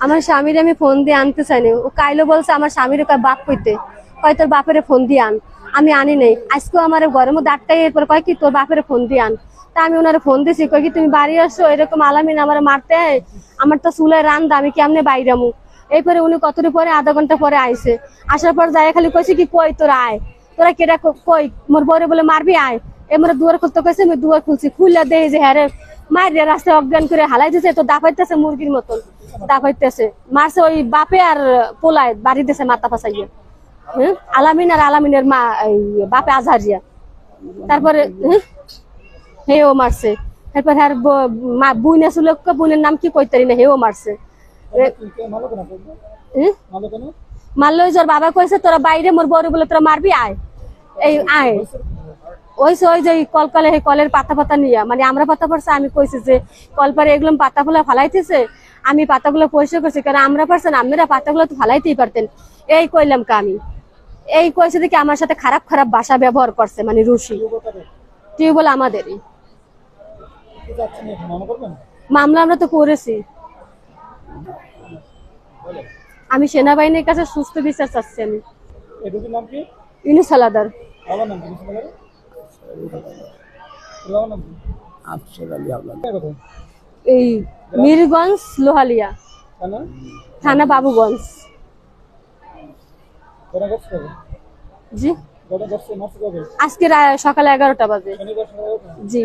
আমার স্বামীর আমি ফোন দিয়ে আনতে চাইনি, ও কাইলো বলছে আমার স্বামীর বাপ কইতে, কয় তোর বাপের ফোন দিয়ে আন। আমি আনি নাই, আজকেও আমার ঘরের মধ্যে আটটাই, এরপর কয় কি তোর বাপের ফোন দিয়ে আন। তা আমি ওনারে ফোন দিছি, কয় কি তুমি বাড়ি আসো, এরকম আলামিন আমার মারতে, আমার তো চুলে রান্দা, আমি কেমনে বাইরামু। এরপরে উনি কতটুকু পরে আধা ঘন্টা পরে আইসে, আসার পর যাই খালি কইছে কি কই তোরা আয়, তোরা কেটা কই মোর বরে বলে মারবি আয়। এমন দুয়ার খুলতে কইছে, আমি দুয়ার খুলছি, খুললা দেই যে হ্যাঁ মারিয়া রাস্তায় অজ্ঞান করে হালাই দিছে, তো দাফাইতেছে মুরগির মতন দাফাইতেছে, মারছে ওই বাপে আর পোলায় বাড়ি দিছে মাথা ফাঁসাইয়া। হ্যাঁ, আলামিন আর আলামিনের মা বাপে আজহারিয়া, তারপরে হেও মারছে। তারপর হ্যার বুন আসলে বোনের নাম কি কইতারি না, হেও মারছে। মারলো ওর বাবা কইছে তোরা বাইরে মোর বড় বলে তোরা মারবি আয়, এই আয় ওই যে কলকালে কলের পাতা পাতা নিয়ে, মানে আমরা পাতা পড়ছে, আমি কইছি যে কলপারে এগুলো পাতা ফুলা ফালাইতেছে, আমি পাতাগুলো পরিষ্কার করছি, কারণ আমরা পারছেন আপনারা পাতাগুলো তো ফালাইতেই পারতেন, এই কইলাম কা আমি। এই কইছে দেখি আমার সাথে খারাপ খারাপ ভাষা ব্যবহার করছে, মানে রুশি। টিউবওয়েল আমাদেরই। মামলা আমরা তো করেছি, আমি সেনাবাহিনীর কাছে সুস্থ বিচার চাচ্ছি। আমি ইউনুস হালাদার। এই মিরগঞ্জ লোহালিয়া থানা বাবুগঞ্জ। জি, আজকে সকালে 11টা বাজে। জি।